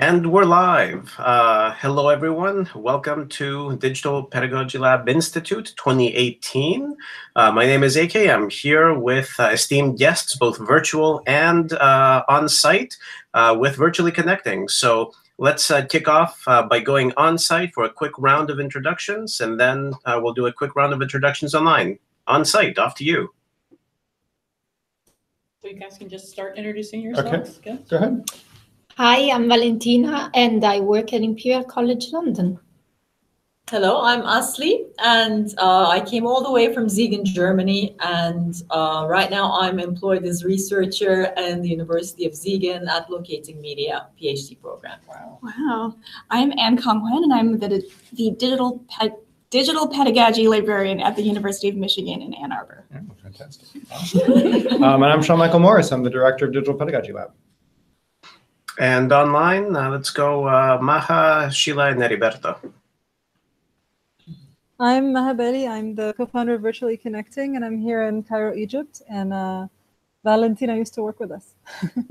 And we're live. Hello, everyone. Welcome to Digital Pedagogy Lab Institute 2018. My name is AK. I'm here with esteemed guests, both virtual and on-site, with Virtually Connecting. So let's kick off by going on-site for a quick round of introductions, and then we'll do a quick round of introductions online. On-site, off to you. So you guys can just start introducing yourselves. Okay, go ahead. Hi, I'm Valentina, and I work at Imperial College London. Hello, I'm Asli, and I came all the way from Siegen, Germany, and right now I'm employed as researcher in the University of Siegen at Locating Media PhD program. Wow. I'm Anne Kong-Wen, and I'm the digital pedagogy librarian at the University of Michigan in Ann Arbor. Oh, fantastic. Awesome. And I'm Sean Michael Morris. I'm the director of Digital Pedagogy Lab. And online, let's go Maha, Sheila, and Heriberto. I'm Maha Beli. I'm the co-founder of Virtually Connecting, and I'm here in Cairo, Egypt. And Valentina used to work with us.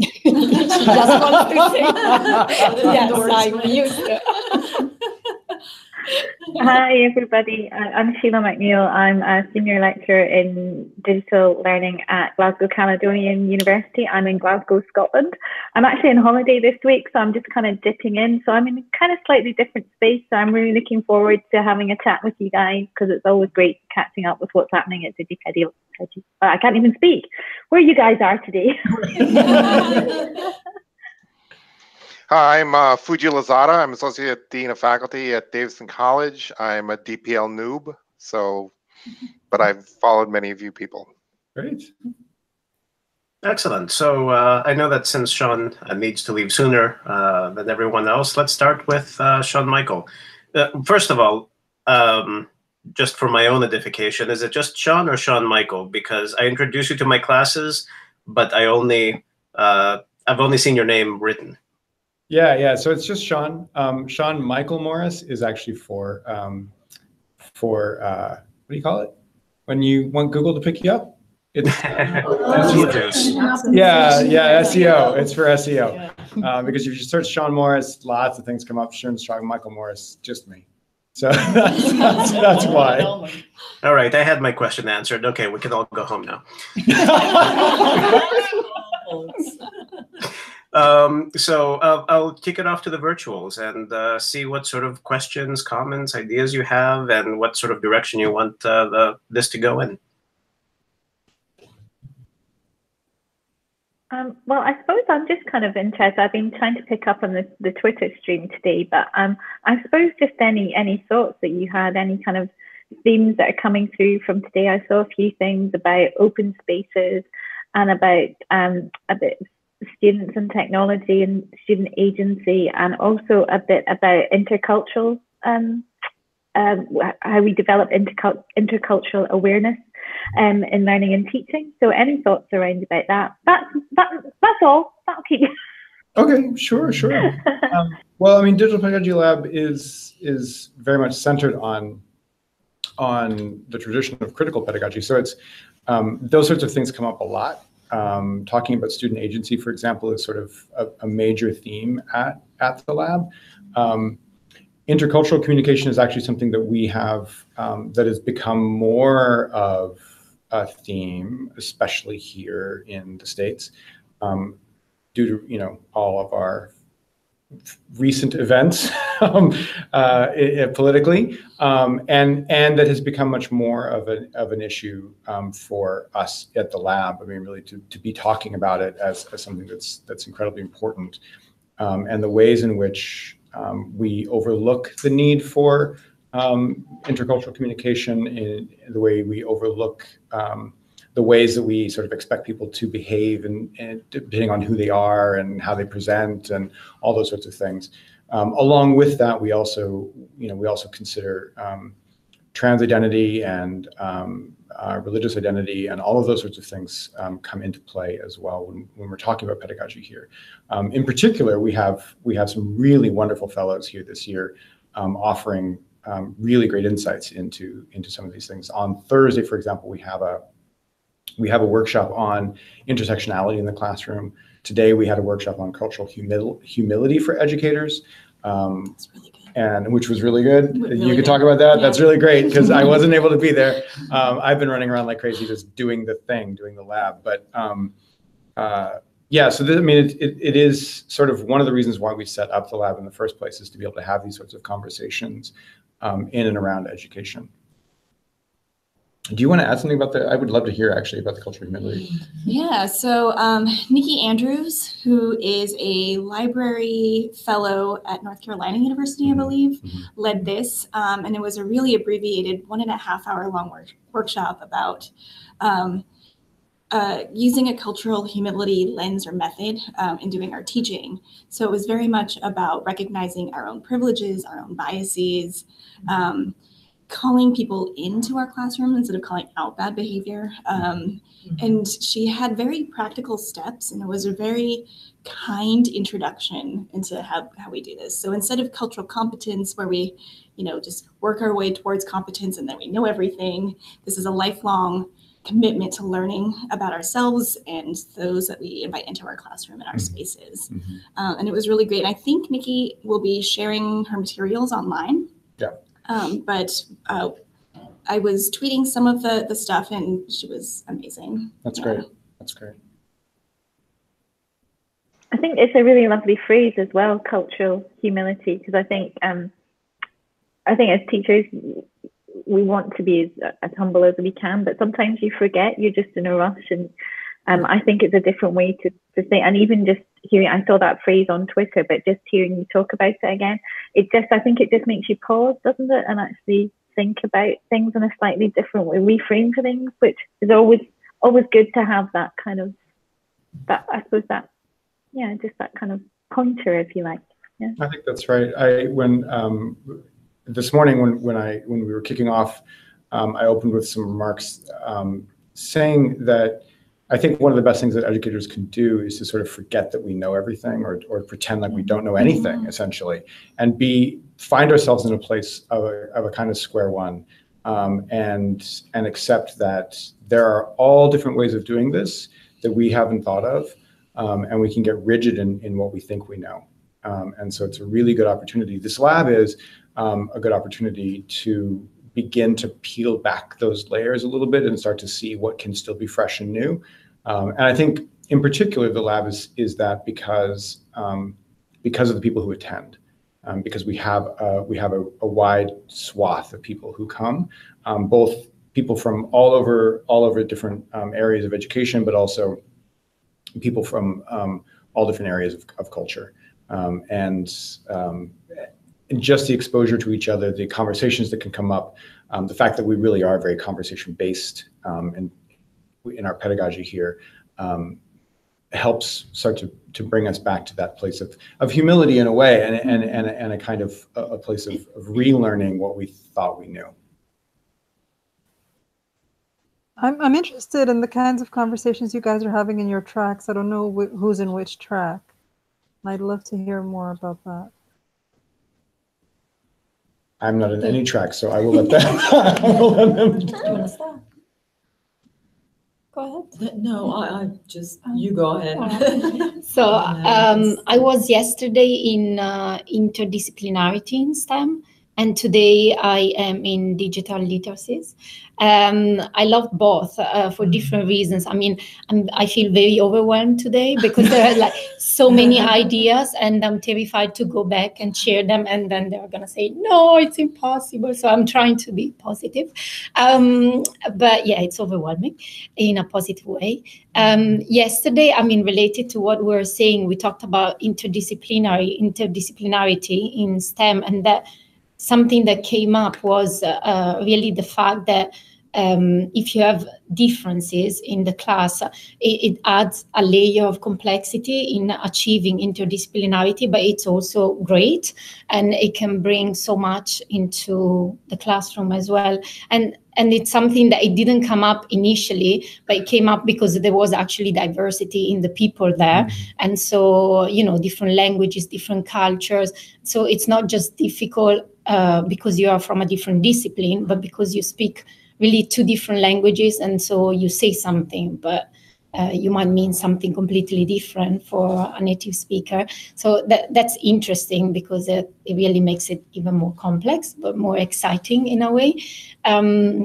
She just wants to say yes, I'm used to. Hi everybody, I'm Sheila McNeil. I'm a senior lecturer in digital learning at Glasgow Caledonian University. I'm in Glasgow, Scotland. I'm actually on holiday this week, so I'm just kind of dipping in. So I'm in a kind of slightly different space. So I'm really looking forward to having a chat with you guys, because it's always great catching up with what's happening at DigPed. I can't even speak. Where you guys are today. Hi, I'm Fuji Lazada. I'm Associate Dean of Faculty at Davidson College. I'm a DPL noob, but I've followed many of you people. Great. Excellent. So I know that since Sean needs to leave sooner than everyone else, let's start with Sean Michael. First of all, just for my own edification, is it just Sean or Sean Michael? Because I introduced you to my classes, but I've only seen your name written. Yeah. So it's just Sean. Sean Michael Morris is actually for what do you call it? When you want Google to pick you up? It's SEO. Yeah, SEO. It's for SEO. Because if you search Sean Morris, lots of things come up. Sean Michael Morris, just me. So that's why. All right, I had my question answered. Okay, we can all go home now. So I'll kick it off to the virtuals and see what sort of questions, comments, ideas you have, and what sort of direction you want this to go in. Well, I suppose I'm just kind of interested. I've been trying to pick up on the Twitter stream today, but I suppose just any thoughts that you had, any kind of themes that are coming through from today. I saw a few things about open spaces and about students and technology and student agency, and also a bit about intercultural, how we develop intercultural awareness in learning and teaching. So any thoughts around about that? That's all. That'll keep you. Okay, sure. Well, I mean, Digital Pedagogy Lab is very much centered on the tradition of critical pedagogy. So it's those sorts of things come up a lot. Talking about student agency, for example, is sort of a major theme at the lab. Intercultural communication is actually something that we have that has become more of a theme, especially here in the States, due to all of our recent events politically, and that has become much more of an issue for us at the lab. I mean, really to be talking about it as something that's incredibly important, and the ways in which we overlook the need for intercultural communication, in the way we overlook the ways that we sort of expect people to behave, and depending on who they are and how they present and all those sorts of things. Along with that, we also consider trans identity and religious identity, and all of those sorts of things come into play as well when we're talking about pedagogy here. In particular, we have some really wonderful fellows here this year offering really great insights into some of these things. On Thursday, for example, we have a workshop on intersectionality in the classroom. Today we had a workshop on cultural humility for educators. That's really good. And which was really good. Really you could good. talk about that. Yeah. That's really great because I wasn't able to be there. I've been running around like crazy, just doing the thing, doing the lab. But yeah, so I mean, it is sort of one of the reasons why we set up the lab in the first place, is to be able to have these sorts of conversations in and around education. Do you want to add something about I would love to hear actually about the cultural humility. Yeah, so Nikki Andrews, who is a library fellow at North Carolina University, I believe, led this. And it was a really abbreviated 1.5 hour long workshop about using a cultural humility lens or method in doing our teaching. So it was very much about recognizing our own privileges, our own biases, calling people into our classroom instead of calling out bad behavior. And she had very practical steps, and it was a very kind introduction into how we do this. So instead of cultural competence, where we, just work our way towards competence and then we know everything, this is a lifelong commitment to learning about ourselves and those that we invite into our classroom and our spaces. And it was really great. And I think Nikki will be sharing her materials online. Yeah. But I was tweeting some of the stuff, and she was amazing. That's great. That's great. I think it's a really lovely phrase as well, cultural humility, because I think as teachers, we want to be as humble as we can, but sometimes you forget, you're just in a rush. And I think it's a different way to say, and even just hearing, I saw that phrase on Twitter, but just hearing you talk about it again, I think it just makes you pause, doesn't it? And actually think about things in a slightly different way, reframe for things, which is always good to have that kind of, just that kind of pointer, if you like. Yeah. I think that's right. This morning when we were kicking off, I opened with some remarks saying that I think one of the best things that educators can do is to sort of forget that we know everything, or pretend like we don't know anything, essentially, and find ourselves in a place of a kind of square one, and accept that there are all different ways of doing this that we haven't thought of, and we can get rigid in what we think we know. And so it's a really good opportunity. This lab is a good opportunity to begin to peel back those layers a little bit and start to see what can still be fresh and new. And I think in particular, the lab is that because of the people who attend, because we have a wide swath of people who come, both people from all over different areas of education, but also people from all different areas of culture. And just the exposure to each other, the conversations that can come up, the fact that we really are very conversation-based and in our pedagogy here helps start to bring us back to that place of humility in a way, and a kind of a place of relearning what we thought we knew. I'm interested in the kinds of conversations you guys are having in your tracks. I don't know who's in which track. I'd love to hear more about that. I'm not in any track, so I will let them. Go ahead. No, I just, you go ahead. So I was yesterday in interdisciplinarity in STEM, and today I am in digital literacies. I love both for different reasons. I mean, I feel very overwhelmed today because there are like so many ideas, and I'm terrified to go back and share them, and then they're gonna say, no, it's impossible. So I'm trying to be positive. But yeah, it's overwhelming in a positive way. Yesterday, I mean, related to what we're saying, we talked about interdisciplinarity in STEM, and that something that came up was really the fact that if you have differences in the class, it adds a layer of complexity in achieving interdisciplinarity, but it's also great, and it can bring so much into the classroom as well. And it's something that it didn't come up initially, but it came up because there was actually diversity in the people there. And so, different languages, different cultures. So it's not just difficult because you are from a different discipline, but because you speak really two different languages, and so you say something, but you might mean something completely different for a native speaker. So that's interesting because it really makes it even more complex, but more exciting in a way.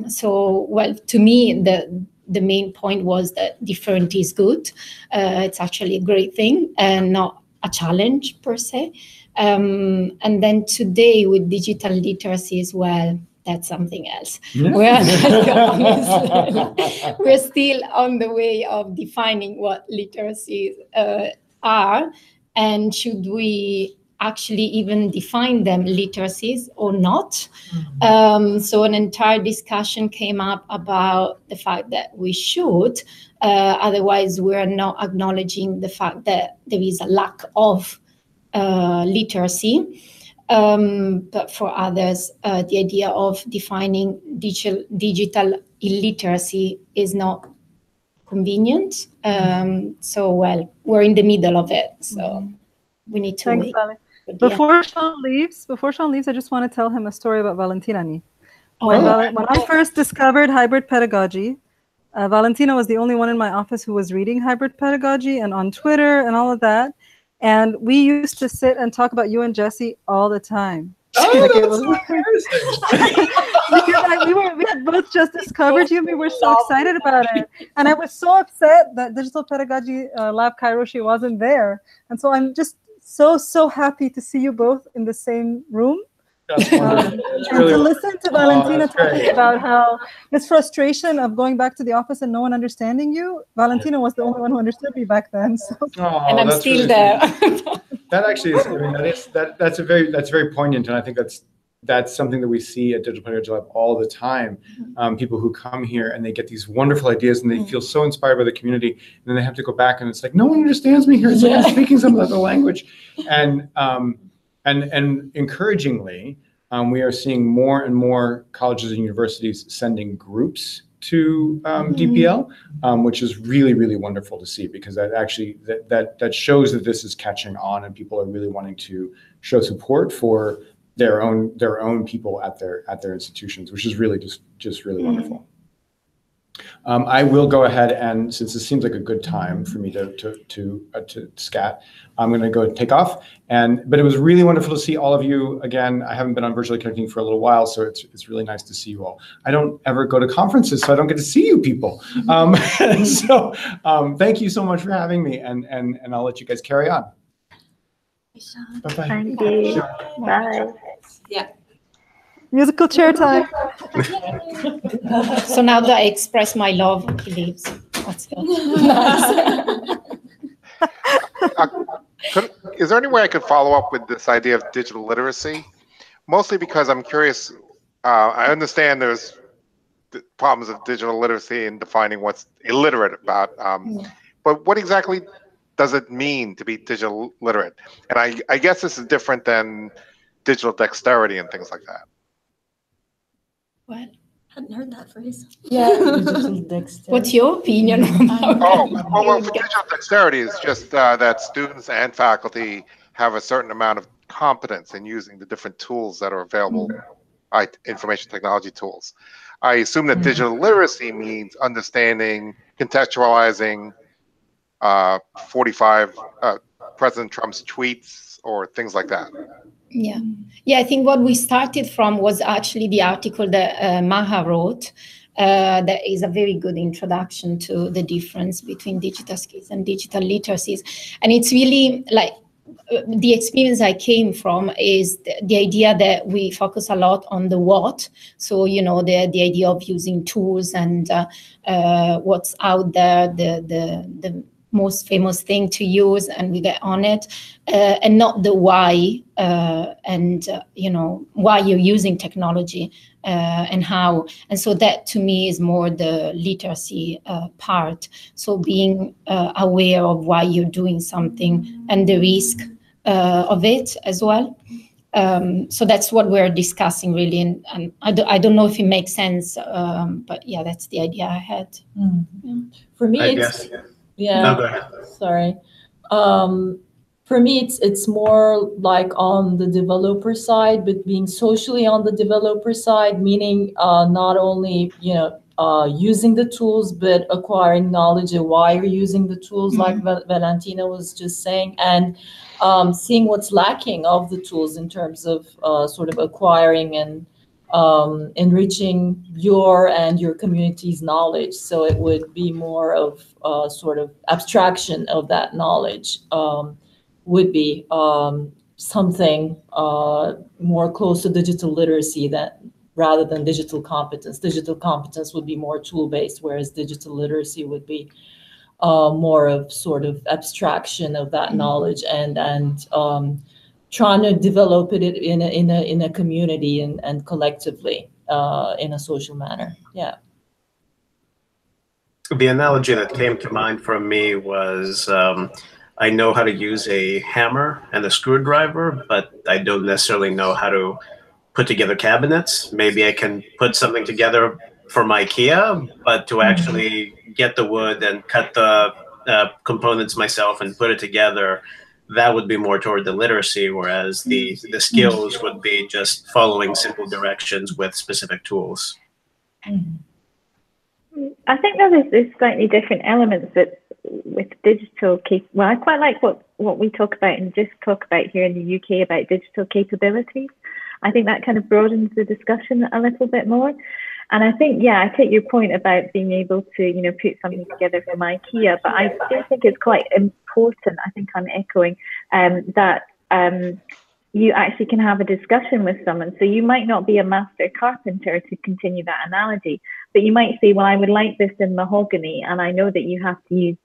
So, well, to me, the main point was that different is good. It's actually a great thing and not a challenge per se. And then today with digital literacy as well, that's something else. We're still on the way of defining what literacies are, and should we actually even define them literacies or not? So an entire discussion came up about the fact that we should, otherwise we're not acknowledging the fact that there is a lack of literacy. But for others, the idea of defining digital illiteracy is not convenient. So, well, we're in the middle of it, so we need to wait. Sally. Before Sean leaves, I just want to tell him a story about Valentina. When I first discovered hybrid pedagogy, Valentina was the only one in my office who was reading hybrid pedagogy and on Twitter and all of that. And we used to sit and talk about you and Jesse all the time. Oh, like it was because we had both just discovered you. We were so excited about it. And I was so upset that Digital Pedagogy Lab Kairoshi wasn't there. And so I'm just so happy to see you both in the same room. And to listen to Valentina talking about how this frustration of going back to the office and no one understanding you, Valentina was the only one who understood me back then. So. And I'm still there. That actually is, I mean, that's very poignant, and I think that's something that we see at Digital Pedagogy Lab all the time. People who come here and they get these wonderful ideas and they feel so inspired by the community, and then they have to go back and it's like, no one understands me here. It's like I'm speaking some other language. And encouragingly, we are seeing more and more colleges and universities sending groups to DPL, which is really, really wonderful to see, because that actually that shows that this is catching on and people are really wanting to show support for their own people at their institutions, which is really just really wonderful. I will go ahead, and since this seems like a good time for me to scat, I'm going to go take off. But it was really wonderful to see all of you again. I haven't been on virtually connecting for a little while, so it's really nice to see you all. I don't ever go to conferences, so I don't get to see you people. So thank you so much for having me, and I'll let you guys carry on. Bye-bye. Thank you. Bye. Yeah. Musical chair time. So now that I express my love, he leaves. Let's go. Is there any way I could follow up with this idea of digital literacy? Mostly because I'm curious. I understand there's problems of digital literacy in defining what's illiterate about. But what exactly does it mean to be digital literate? And I guess this is different than digital dexterity and things like that. What? Hadn't heard that phrase. Yeah. What's your opinion about well, for digital dexterity, it's just that students and faculty have a certain amount of competence in using the different tools that are available, information technology tools. I assume that digital literacy means understanding, contextualizing 45 President Trump's tweets or things like that. Yeah, I think what we started from was actually the article that Maha wrote. That is a very good introduction to the difference between digital skills and digital literacies. And it's really like the experience I came from is the idea that we focus a lot on the what. So, you know, the idea of using tools and what's out there, the most famous thing to use, and we get on it, and not the why, and you know, why you're using technology and how. And so that to me is more the literacy part. So being aware of why you're doing something and the risk of it as well. So that's what we're discussing really, and I don't know if it makes sense, but yeah, that's the idea I had. For me, sorry. For me, it's more like on the developer side, but being socially on the developer side, meaning not only, you know, using the tools, but acquiring knowledge of why you're using the tools, like Valentina was just saying, and seeing what's lacking of the tools in terms of sort of acquiring and enriching your and your community's knowledge. So it would be more of sort of abstraction of that knowledge, would be something more close to digital literacy rather than digital competence. Digital competence would be more tool-based, whereas digital literacy would be more of sort of abstraction of that knowledge and trying to develop it in a community and collectively in a social manner. Yeah. The analogy that came to mind for me was I know how to use a hammer and a screwdriver, but I don't necessarily know how to put together cabinets. Maybe I can put something together from IKEA, but to actually get the wood and cut the components myself and put it together, that would be more toward the literacy, whereas the skills would be just following simple directions with specific tools. I think there's slightly different elements that with digital well, I quite like what we talk about and just talk about here in the UK about digital capabilities. I think that kind of broadens the discussion a little bit more. And I think, yeah, I take your point about being able to, you know, put something together from IKEA, but I do think it's quite important, I think I'm echoing, that you actually can have a discussion with someone. So you might not be a master carpenter, to continue that analogy, but you might say, well, I would like this in mahogany, and I know that you have to use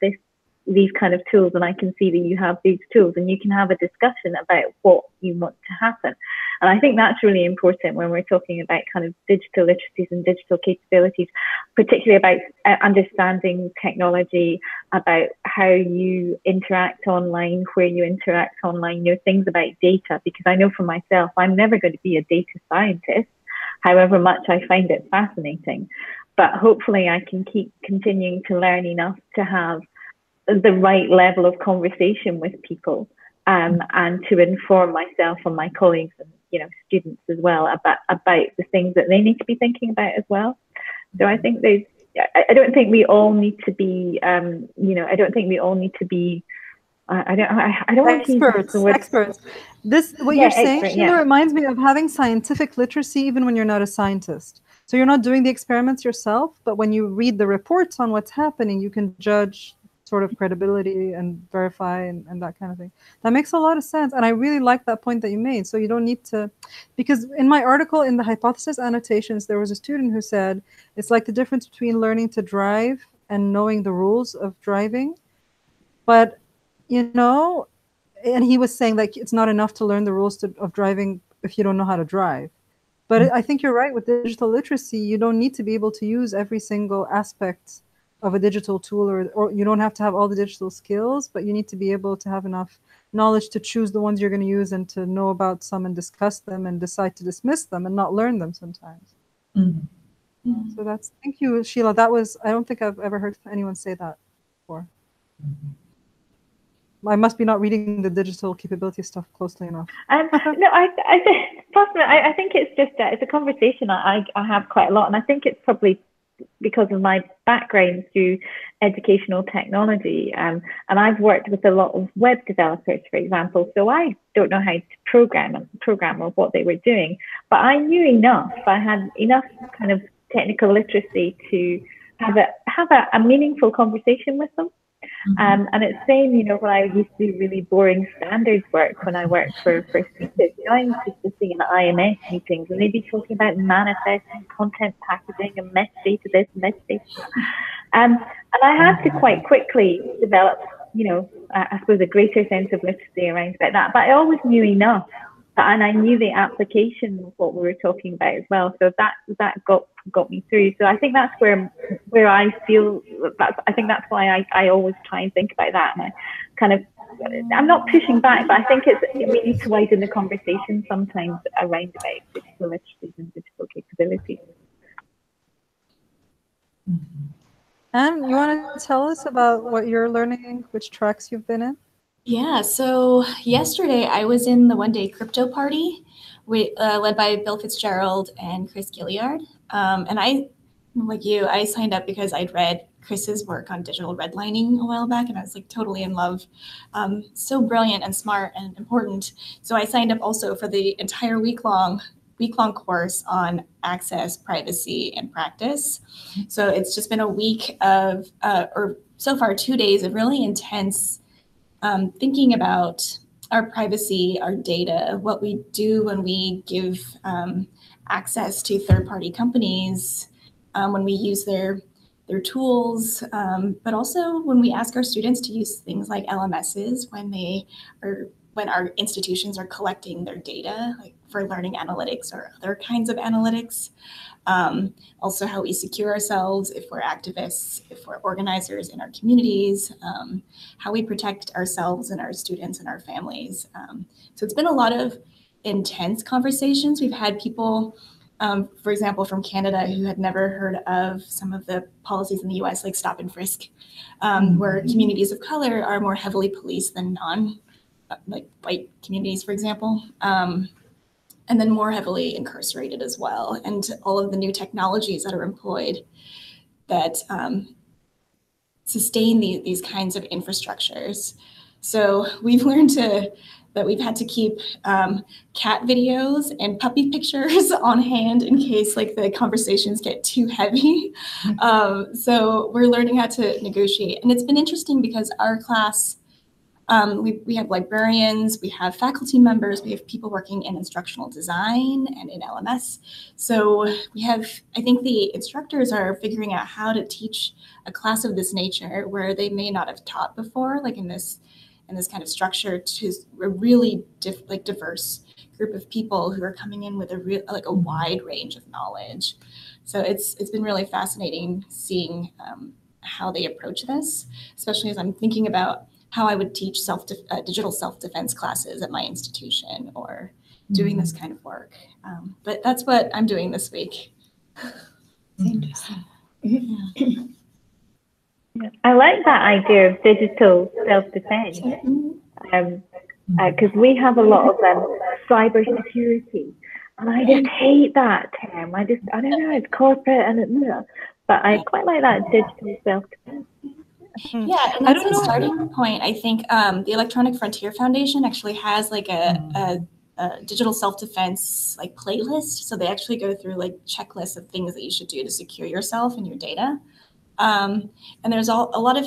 these kind of tools, and I can see that you have these tools, and you can have a discussion about what you want to happen. And I think that's really important when we're talking about kind of digital literacies and digital capabilities, particularly about understanding technology, about how you interact online, where you interact online, you know, things about data, because I know for myself, I'm never going to be a data scientist, however much I find it fascinating. But hopefully I can keep continuing to learn enough to have the right level of conversation with people, and to inform myself and my colleagues and, you know, students as well about the things that they need to be thinking about as well. So I think I don't think we all need to be, you know, I don't think we all need to be, I don't want to use the word experts. What you're saying, Sheila, reminds me of having scientific literacy even when you're not a scientist. So you're not doing the experiments yourself, but when you read the reports on what's happening, you can judge sort of credibility and verify and that kind of thing. That makes a lot of sense. And I really like that point that you made. So you don't need to, because in my article, in the hypothesis annotations, there was a student who said, it's like the difference between learning to drive and knowing the rules of driving. But, you know, and he was saying like, it's not enough to learn the rules of driving if you don't know how to drive. But I think you're right with digital literacy. You don't need to be able to use every single aspect of a digital tool, or you don't have to have all the digital skills, but you need to be able to have enough knowledge to choose the ones you're going to use and to know about some and discuss them and decide to dismiss them and not learn them sometimes. So thank you, Sheila. I don't think I've ever heard anyone say that before. I must be not reading the digital capability stuff closely enough. No, I think it's just it's a conversation I have quite a lot, and I think it's probably because of my background through educational technology, and I've worked with a lot of web developers, for example. So I don't know how to program or what they were doing, but I knew enough. I had enough kind of technical literacy to have a meaningful conversation with them. And it's same, you know, when I used to do really boring standards work when I worked for speakers, you know, I used to sitting in IMS meetings and they'd be talking about manifest and content packaging and metadata this, metadata that. And I had to quite quickly develop, you know, I suppose a greater sense of literacy around about that. But I always knew enough, and I knew the application of what we were talking about as well. So that got me through. So I think that's where I feel I think that's why I always try and think about that. And I kind of, I'm not pushing back, but I think we need to widen the conversation sometimes around about digital literacy and digital capabilities. Anne, you want to tell us about what you're learning, which tracks you've been in? Yeah, so yesterday I was in the one-day crypto party led by Bill Fitzgerald and Chris Gilliard. And I Like you, I signed up because I'd read Chris's work on digital redlining a while back, and I was like totally in love. So brilliant and smart and important. So I signed up also for the entire week-long course on access, privacy, and practice. So it's just been a week of, or so far 2 days of really intense thinking about our privacy, our data, what we do when we give access to third-party companies, when we use their tools, but also when we ask our students to use things like LMSs when our institutions are collecting their data, like for learning analytics or other kinds of analytics. Also how we secure ourselves if we're activists, if we're organizers in our communities, how we protect ourselves and our students and our families. So it's been a lot of intense conversations. We've had people, for example, from Canada who had never heard of some of the policies in the US, like stop and frisk, where communities of color are more heavily policed than like white communities, for example. And then more heavily incarcerated as well. And all of the new technologies that are employed that sustain these kinds of infrastructures. So we've learned that we've had to keep cat videos and puppy pictures on hand in case like the conversations get too heavy. So we're learning how to negotiate. And it's been interesting because our class, we have librarians, we have faculty members, we have people working in instructional design and in LMS. So we have, I think the instructors are figuring out how to teach a class of this nature where they may not have taught before, like in this kind of structure, to a really diverse group of people who are coming in with a wide range of knowledge. So it's been really fascinating seeing how they approach this, especially as I'm thinking about how I would teach digital self-defense classes at my institution or doing this kind of work. But that's what I'm doing this week. Interesting. I like that idea of digital self-defense because we have a lot of cybersecurity, and I just hate that term. I don't know, it's corporate but I quite like that digital self-defense. Yeah, and that's a starting point. I think the Electronic Frontier Foundation actually has like a digital self-defense like playlist. So they actually go through like checklists of things that you should do to secure yourself and your data. And there's a lot of,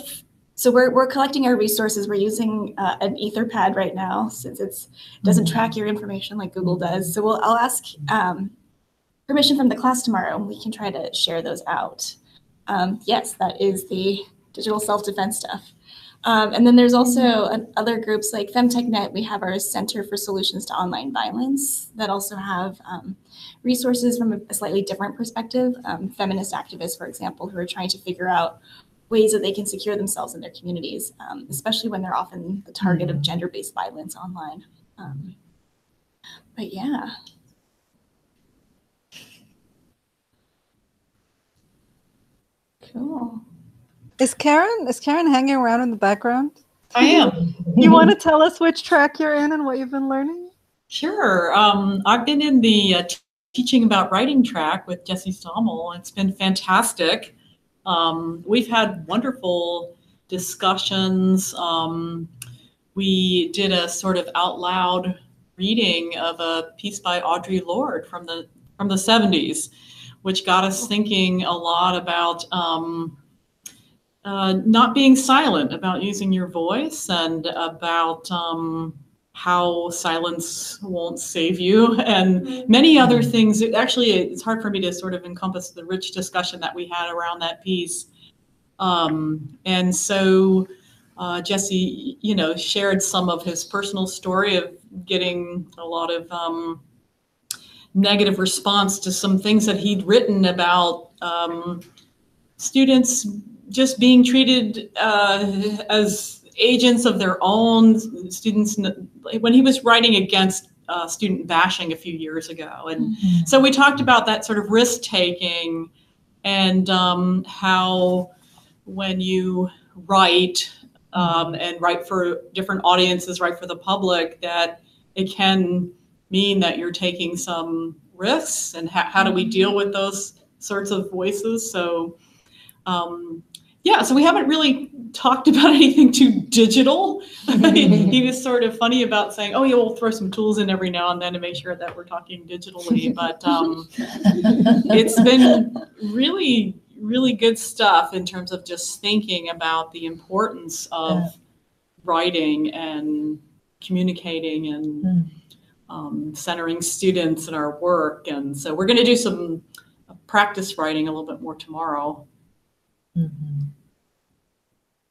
so we're collecting our resources. We're using an Etherpad right now since it doesn't track your information like Google does. So I'll ask permission from the class tomorrow, and we can try to share those out. Yes, that is the digital self-defense stuff. And then there's also other groups like FemTechNet. We have our Center for Solutions to Online Violence that also have resources from a slightly different perspective. Feminist activists, for example, who are trying to figure out ways that they can secure themselves in their communities, especially when they're often the target of gender-based violence online. But yeah. Cool. Is Karen hanging around in the background? I am. You want to tell us which track you're in and what you've been learning? Sure. I've been in the teaching about writing track with Jesse Stommel. It's been fantastic. We've had wonderful discussions. We did a sort of out loud reading of a piece by Audre Lorde from the 70s, which got us thinking a lot about not being silent, about using your voice, and about how silence won't save you, and many other things. Actually, it's hard for me to sort of encompass the rich discussion that we had around that piece. And so Jesse, shared some of his personal story of getting a lot of negative response to some things that he'd written about students just being treated as agents of their own. Students, when he was writing against student bashing a few years ago. And so we talked about that sort of risk taking, and how when you write and write for different audiences, write for the public, that it can mean that you're taking some risks, and how do we deal with those sorts of voices. So yeah, so we haven't really talked about anything too digital. He was sort of funny about saying, oh yeah, we'll throw some tools in every now and then to make sure that we're talking digitally. But it's been really, really good stuff in terms of just thinking about the importance of writing and communicating and centering students in our work. And so we're going to do some practice writing a little bit more tomorrow.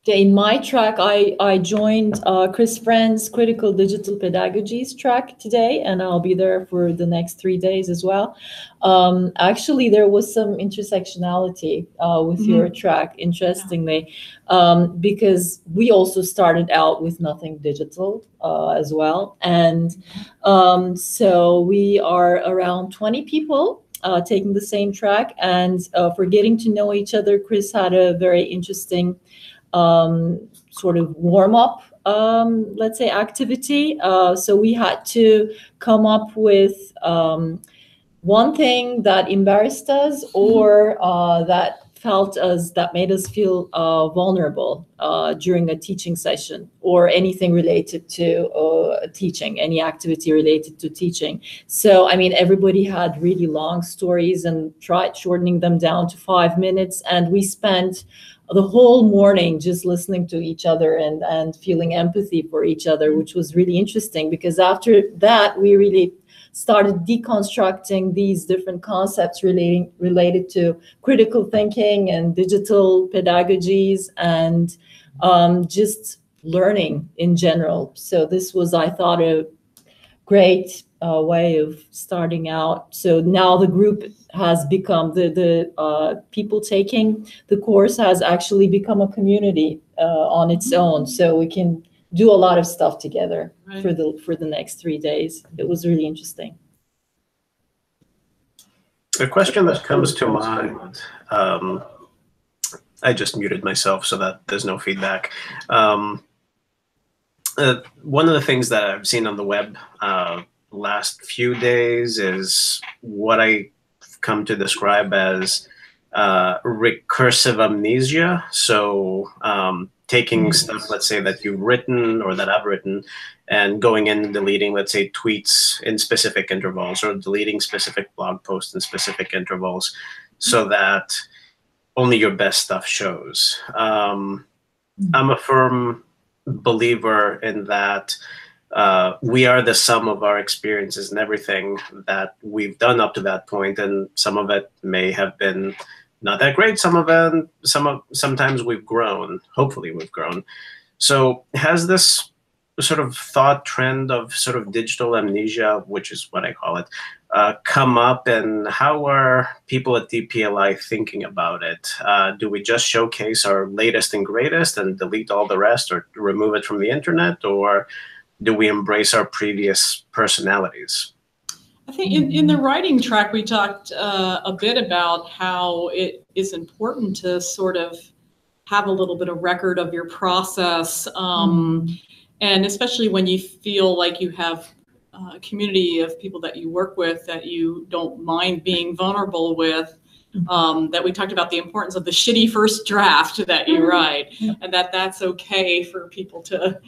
In my track, I joined Chris Friend's Critical Digital Pedagogies track today, and I'll be there for the next 3 days as well. Actually, there was some intersectionality with your track, interestingly, because we also started out with nothing digital as well. And so we are around 20 people taking the same track. And for getting to know each other, Chris had a very interesting sort of warm-up, let's say, activity. So we had to come up with one thing that embarrassed us or that made us feel vulnerable during a teaching session, or anything related to teaching, any activity related to teaching. So, I mean, everybody had really long stories and tried shortening them down to 5 minutes. And we spent the whole morning just listening to each other and feeling empathy for each other, which was really interesting, because after that, we really started deconstructing these different concepts related to critical thinking and digital pedagogies and just learning in general. So this was, I thought, a great way of starting out. So now the group has become, the people taking the course has actually become a community on its own. So we can do a lot of stuff together for the next 3 days. It was really interesting. The question that comes to mind, I just muted myself so that there's no feedback. One of the things that I've seen on the web last few days is what I come to describe as recursive amnesia. So taking stuff, let's say, that you've written or that I've written, and going in and deleting, let's say, tweets in specific intervals, or deleting specific blog posts in specific intervals, so that only your best stuff shows. I'm a firm believer in that we are the sum of our experiences and everything that we've done up to that point, and some of it may have been not that great. Sometimes we've grown. Hopefully, we've grown. So, has this sort of thought trend of sort of digital amnesia, which is what I call it, come up, and how are people at DPLI thinking about it? Do we just showcase our latest and greatest and delete all the rest, or remove it from the internet, or do we embrace our previous personalities? I think in the writing track, we talked a bit about how it is important to sort of have a little bit of record of your process. And especially when you feel like you have a community of people that you work with that you don't mind being vulnerable with, that we talked about the importance of the shitty first draft that you write, and that's okay for people to,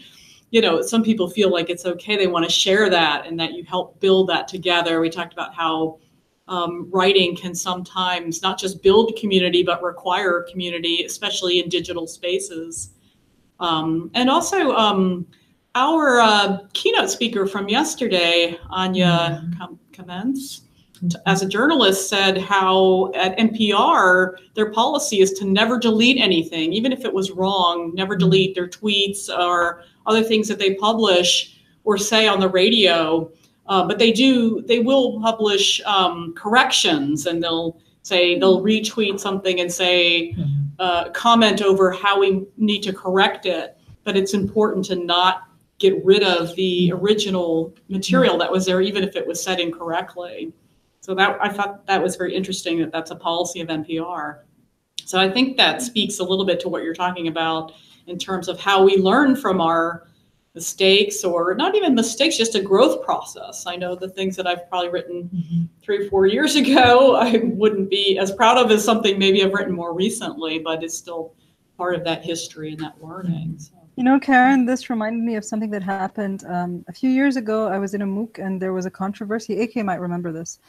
some people feel like it's okay, they want to share that, and that you help build that together. We talked about how writing can sometimes not just build community, but require community, especially in digital spaces. And also, our keynote speaker from yesterday, Anya Kamens, as a journalist, said how at NPR, their policy is to never delete anything, even if it was wrong, never delete their tweets or other things that they publish or say on the radio. But they will publish corrections, and they'll retweet something and say, comment over how we need to correct it. But it's important to not get rid of the original material that was there, even if it was said incorrectly. So I thought that was very interesting, that that's a policy of NPR. So I think that speaks a little bit to what you're talking about in terms of how we learn from our mistakes, or not even mistakes, just a growth process. I know the things that I've probably written 3 or 4 years ago, I wouldn't be as proud of as something maybe I've written more recently, but it's still part of that history and that learning. So. You know, Karen, this reminded me of something that happened a few years ago. I was in a MOOC and there was a controversy. AK might remember this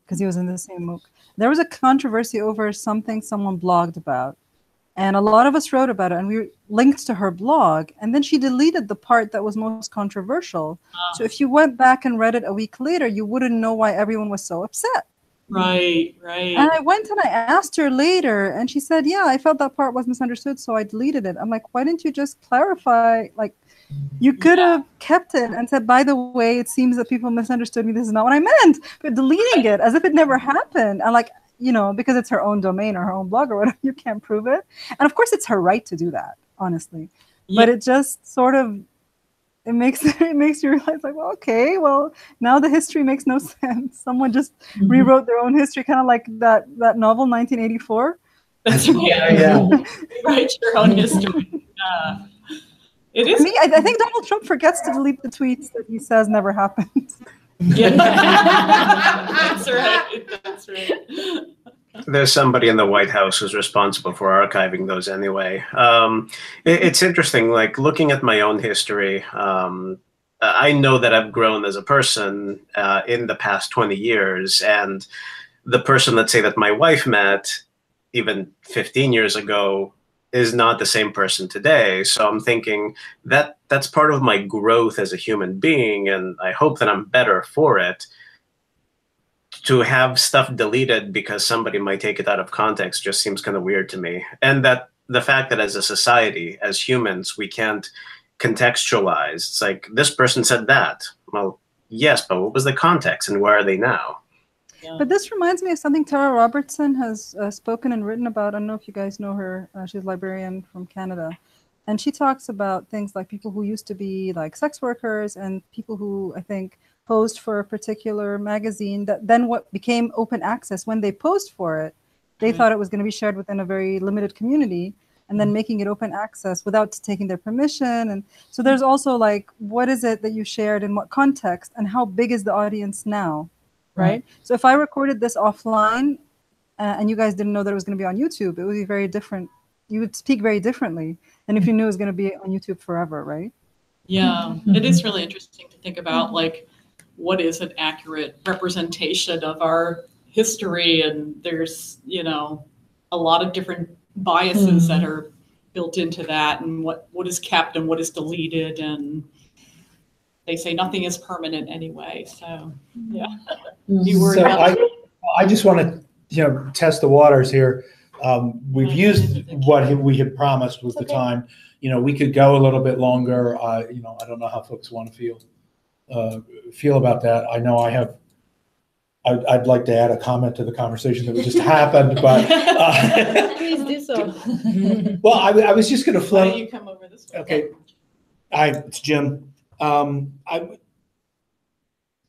because he was in the same MOOC. There was a controversy over something someone blogged about. And a lot of us wrote about it, and we linked to her blog. And then she deleted the part that was most controversial. So if you went back and read it a week later, you wouldn't know why everyone was so upset. Right, right. And I went and I asked her later, and she said, yeah, I felt that part was misunderstood, so I deleted it. I'm like, why didn't you just clarify? Like, you could have kept it and said, by the way, it seems that people misunderstood me. This is not what I meant. But deleting it as if it never happened. And like, you know, because it's her own domain or her own blog or whatever, you can't prove it. And of course, it's her right to do that, honestly. Yeah. But it just sort of, it makes you realize, like, well, okay, well, now the history makes no sense. Someone just rewrote their own history, kind of like that novel, 1984. That's right. Yeah. Write your own history. It is. I think Donald Trump forgets to delete the tweets that he says never happened. Yeah. That's right. That's right. There's somebody in the White House who's responsible for archiving those anyway. It's interesting, like looking at my own history, I know that I've grown as a person in the past 20 years. And the person, let's say, that my wife met even 15 years ago is not the same person today. So I'm thinking that that's part of my growth as a human being, and I hope that I'm better for it. To have stuff deleted because somebody might take it out of context just seems kind of weird to me. And that the fact that as a society, as humans, we can't contextualize. It's like, this person said that. Well, yes, but what was the context and where are they now? Yeah. But this reminds me of something Tara Robertson has spoken and written about. I don't know if you guys know her. She's a librarian from Canada. And she talks about things like people who used to be like sex workers and people who, I think, posed for a particular magazine that then what became open access. When they posed for it, they thought it was going to be shared within a very limited community, and then making it open access without taking their permission. And so there's also like, what is it that you shared in what context, and how big is the audience now, right? So if I recorded this offline and you guys didn't know that it was going to be on YouTube, it would be very different. You would speak very differently than if you knew it was going to be on YouTube forever, right? Yeah, it is really interesting to think about, like, what is an accurate representation of our history? And there's, you know, a lot of different biases that are built into that, and what is kept and what is deleted. And they say nothing is permanent anyway. So, yeah. So I just want to, you know, test the waters here. We've used what we had promised was the time. You know, we could go a little bit longer. You know, I don't know how folks want to feel about that. I know I'd like to add a comment to the conversation that just happened, but please do so. Well, I was just going to float. Why don't you come over this way? Okay. It's Jim.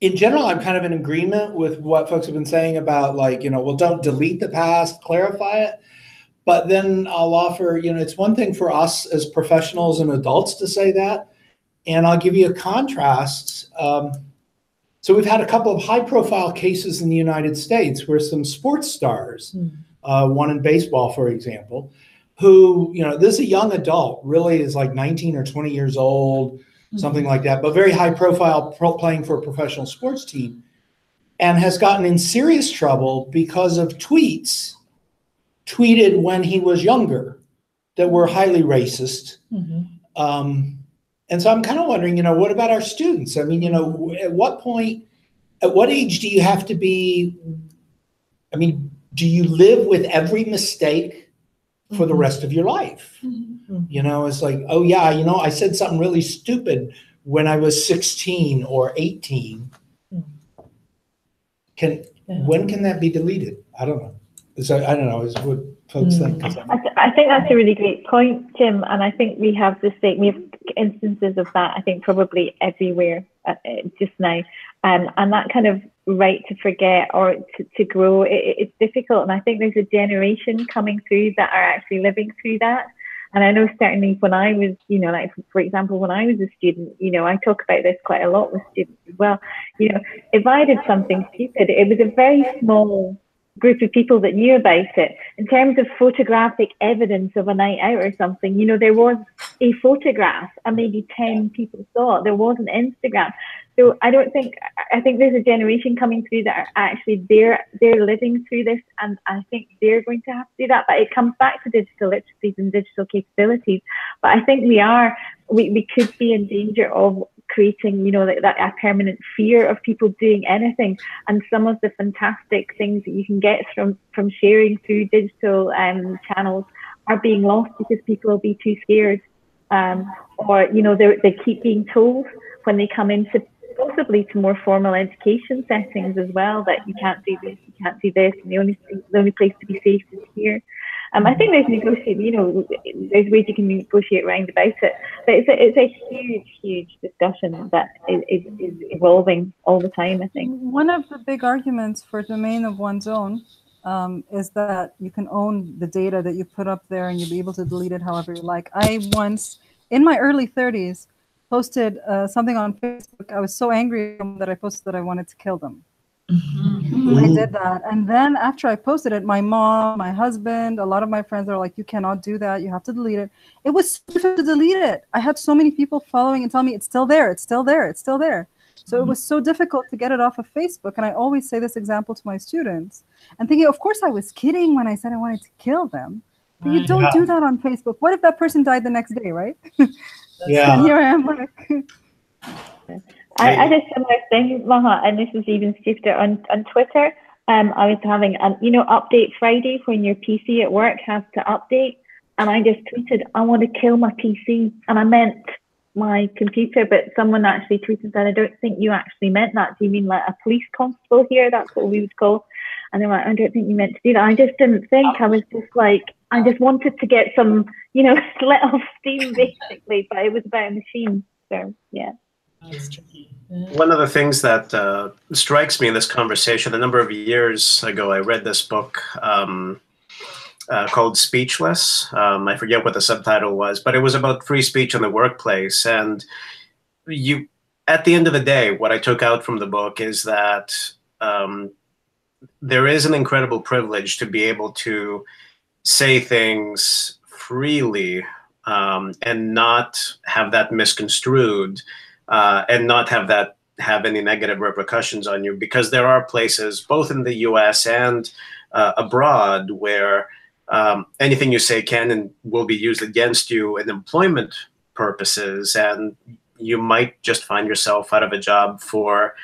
In general, I'm kind of in agreement with what folks have been saying about, like, you know, well, don't delete the past, clarify it. But then I'll offer, you know, it's one thing for us as professionals and adults to say that. And I'll give you a contrast. So we've had a couple of high-profile cases in the United States where some sports stars, one in baseball, for example, who, you know, this is a young adult, really is like 19 or 20 years old, something like that, but very high-profile, playing for a professional sports team, and has gotten in serious trouble because of tweets tweeted when he was younger that were highly racist. And so I'm kind of wondering, you know, what about our students? I mean, you know, at what point, at what age do you have to be, I mean, do you live with every mistake for the rest of your life? You know, it's like, oh yeah, you know, I said something really stupid when I was 16 or 18. When can that be deleted? I don't know. I don't know, is what folks think. I think that's a really great point, Jim. And I think we have instances of that, I think, probably everywhere just now. And that kind of right to forget or to grow, it's difficult. And I think there's a generation coming through that are actually living through that. And I know certainly when I was, you know, like for example, when I was a student, you know, I talk about this quite a lot with students as well. You know, if I did something stupid, it was a very small group of people that knew about it. In terms of photographic evidence of a night out or something, you know, there was a photograph and maybe 10 people saw it. There wasn't Instagram. So I think there's a generation coming through that are actually they're living through this, and I think they're going to have to do that. But it comes back to digital literacies and digital capabilities. But I think we could be in danger of creating, you know, that a permanent fear of people doing anything. And some of the fantastic things that you can get from sharing through digital channels are being lost because people will be too scared, or you know, they keep being told when they come into possibly to more formal education settings as well that you can't do this, you can't do this, and the only place to be safe is here. I think there's there's ways you can negotiate around about it, but it's a huge discussion that is evolving all the time, I think. One of the big arguments for domain of one's own is that you can own the data that you put up there and you'll be able to delete it however you like. I once, in my early 30s, posted something on Facebook. I was so angry that I posted that I wanted to kill them. I did that. And then after I posted it, my mom, my husband, a lot of my friends are like, you cannot do that. You have to delete it. It was so difficult to delete it. I had so many people following and telling me it's still there. It's still there. It's still there. So it was so difficult to get it off of Facebook. And I always say this example to my students and thinking, of course I was kidding when I said I wanted to kill them. But you don't do that on Facebook. What if that person died the next day, right? Yeah. And here I am like... I did a similar thing, Maha, and this was even stupider on Twitter. I was having update Friday when your PC at work has to update, and I just tweeted, I want to kill my PC, and I meant my computer, but someone actually tweeted that I don't think you actually meant that. Do you mean like a police constable here? That's what we would call. And they're like, I don't think you meant to do that. I just didn't think. I was just like, I just wanted to get some, let off steam basically, but it was about a machine. So yeah. One of the things that strikes me in this conversation, a number of years ago, I read this book called Speechless. I forget what the subtitle was, but it was about free speech in the workplace. And at the end of the day, what I took out from the book is that there is an incredible privilege to be able to say things freely and not have that misconstrued. And not have any negative repercussions on you, because there are places, both in the U.S. and abroad, where anything you say can and will be used against you in employment purposes, and you might just find yourself out of a job for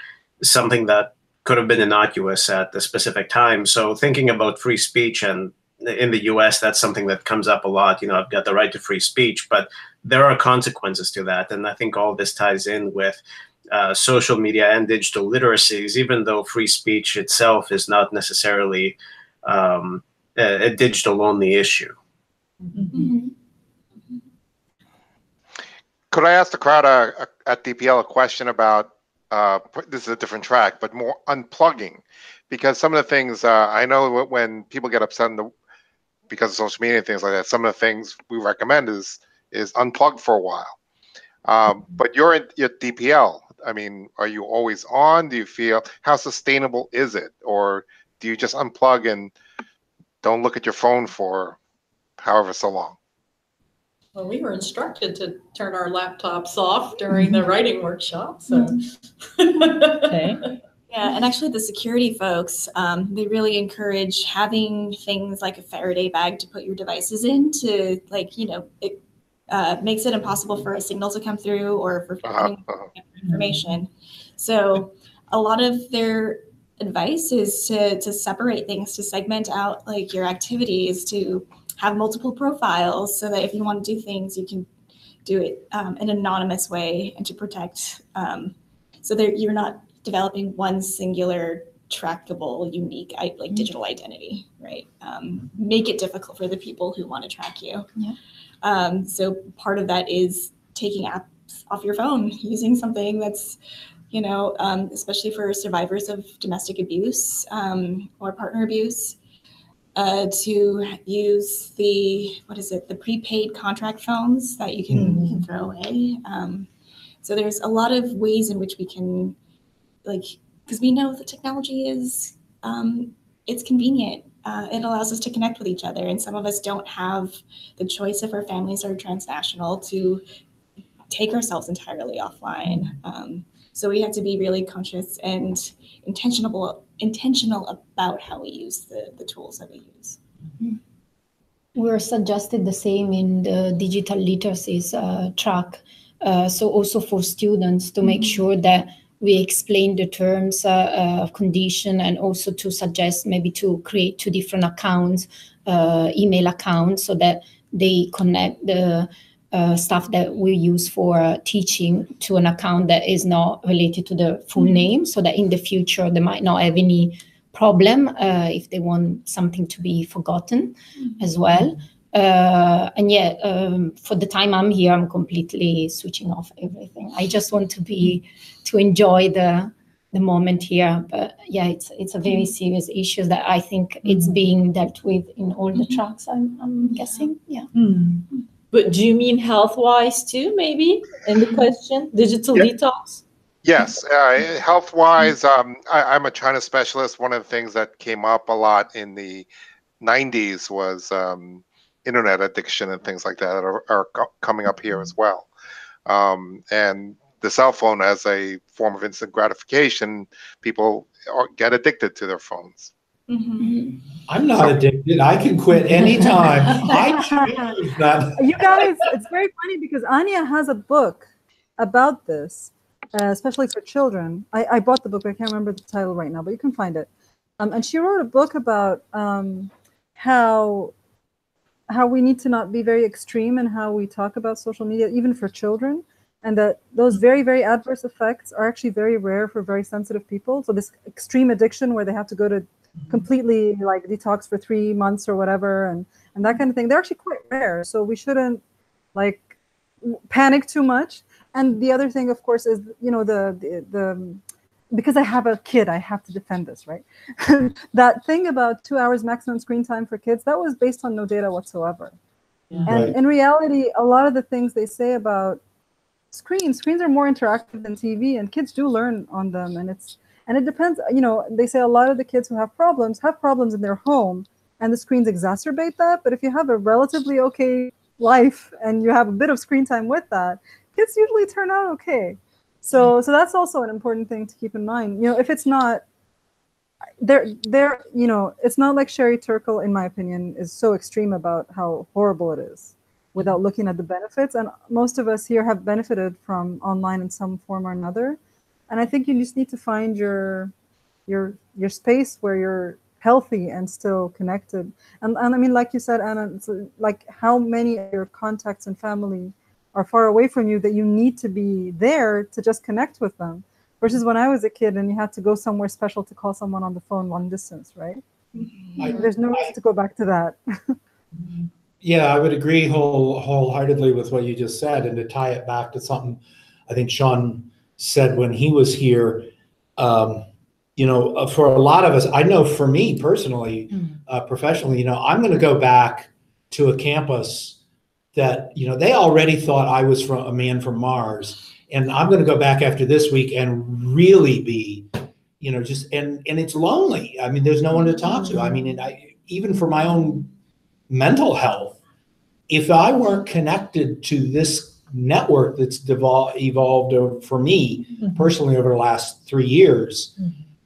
something that could have been innocuous at the specific time. So thinking about free speech, and in the U.S., that's something that comes up a lot. I've got the right to free speech, but there are consequences to that. And I think all this ties in with social media and digital literacies, even though free speech itself is not necessarily a digital-only issue. Mm-hmm. Could I ask the crowd at DPL a question about, this is a different track, but more unplugging? Because some of the things, I know when people get upset because of social media and things like that, some of the things we recommend is unplug for a while. But you're at DPL. I mean, are you always on? Do you feel, how sustainable is it? Or do you just unplug and don't look at your phone for however so long? Well, we were instructed to turn our laptops off during the writing workshop. So. Okay. Yeah, and actually the security folks, they really encourage having things like a Faraday bag to put your devices in to, it makes it impossible for a signal to come through or for information. So a lot of their advice is to separate things, to segment out your activities, to have multiple profiles so that if you want to do things, you can do it in an anonymous way, and to protect so that you're not developing one singular trackable, unique, digital identity, right? Make it difficult for the people who want to track you. Yeah. So part of that is taking apps off your phone, using something that's, especially for survivors of domestic abuse or partner abuse, to use the prepaid contract phones that you can throw away. So there's a lot of ways in which we can, because we know the technology is, it's convenient. It allows us to connect with each other, and some of us don't have the choice if our families are transnational to take ourselves entirely offline. So we have to be really conscious and intentional about how we use the tools that we use. We're suggested the same in the digital literacies track. So also for students to make sure that we explain the terms of condition, and also to suggest maybe to create 2 different accounts, email accounts, so that they connect the stuff that we use for teaching to an account that is not related to the full name, so that in the future they might not have any problem if they want something to be forgotten as well. And for the time I'm here, I'm completely switching off everything. I just want to enjoy the moment here. But yeah, it's a very serious issue that I think it's being dealt with in all the tracks, I'm guessing. Yeah. But do you mean health-wise too, maybe, in the question? Digital detox? Yes, health-wise, I'm a China specialist. One of the things that came up a lot in the 90s was internet addiction and things like that are coming up here as well. And the cell phone as a form of instant gratification, people get addicted to their phones. I'm not addicted. I can quit anytime. I choose that. You guys, it's very funny because Anya has a book about this, especially for children. I bought the book, but I can't remember the title right now, but you can find it. And she wrote a book about how we need to not be very extreme in how we talk about social media, even for children, and that those very, very adverse effects are actually very rare for very sensitive people. So this extreme addiction where they have to go to completely detox for 3 months or whatever, and that kind of thing, they're actually quite rare. So we shouldn't panic too much. And the other thing, of course, is because I have a kid, I have to defend this, right? That thing about 2 hours maximum screen time for kids, that was based on no data whatsoever. Yeah. And in reality, a lot of the things they say about screens are more interactive than TV, and kids do learn on them. And it depends, they say a lot of the kids who have problems in their home, and the screens exacerbate that. But if you have a relatively okay life and you have a bit of screen time with that, kids usually turn out okay. So that's also an important thing to keep in mind. If it's not, it's not like Sherry Turkle, in my opinion, is so extreme about how horrible it is without looking at the benefits. And most of us here have benefited from online in some form or another. And I think you just need to find your space where you're healthy and still connected. And I mean, like you said, Anna, it's like how many of your contacts and family are far away from you that you need to be there to just connect with them, versus when I was a kid and you had to go somewhere special to call someone on the phone long distance, right? There's no reason to go back to that. Yeah, I would agree wholeheartedly with what you just said, and to tie it back to something I think Sean said when he was here. For a lot of us, I know for me personally, professionally, I'm going to go back to a campus that, they already thought I was a man from Mars. And I'm going to go back after this week and really be, and it's lonely. I mean, there's no one to talk to. I mean, even for my own mental health, if I weren't connected to this network that's evolved for me personally over the last 3 years,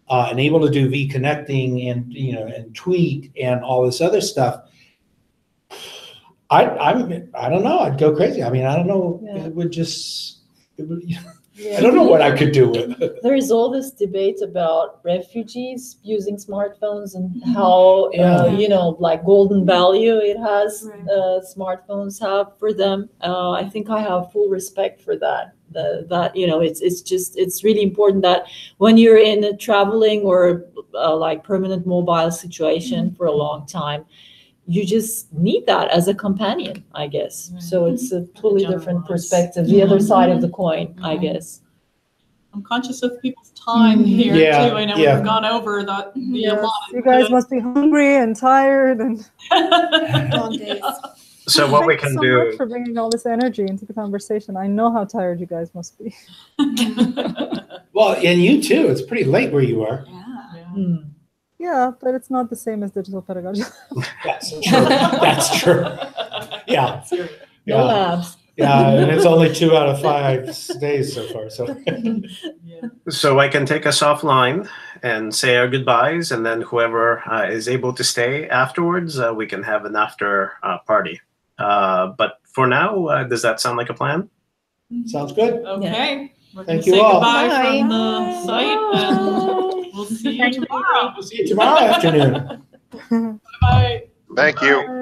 and able to do V-connecting and tweet and all this other stuff, I don't know. I'd go crazy. I mean, I don't know. Yeah. I don't know what I could do with it. There is all this debate about refugees using smartphones and how, golden value it has, smartphones have for them. I think I have full respect for that. It's really important that when you're in a traveling or permanent mobile situation for a long time, you just need that as a companion, I guess. So it's a totally different perspective, the other side of the coin, I guess. I'm conscious of people's time here Yeah, too. I know yeah. we've gone over the Yes, allotted. you guys must be hungry and tired, and Long days. So what we thank you can so do. much for bringing all this energy into the conversation. I know how tired you guys must be. Well, and you too. It's pretty late where you are. Yeah. Yeah, but it's not the same as digital pedagogy. That's true. That's true. Yeah. No Yeah. labs. Yeah. And it's only 2 out of 5 days so far. So. Yeah. So I can take us offline and say our goodbyes, and then whoever is able to stay afterwards, we can have an after party. But for now, does that sound like a plan? Sounds good. Okay. We're Thank gonna you say all. goodbye Bye. from the site, and we'll see you Thank you. tomorrow. We'll see you tomorrow afternoon. Bye. Thank you. Bye.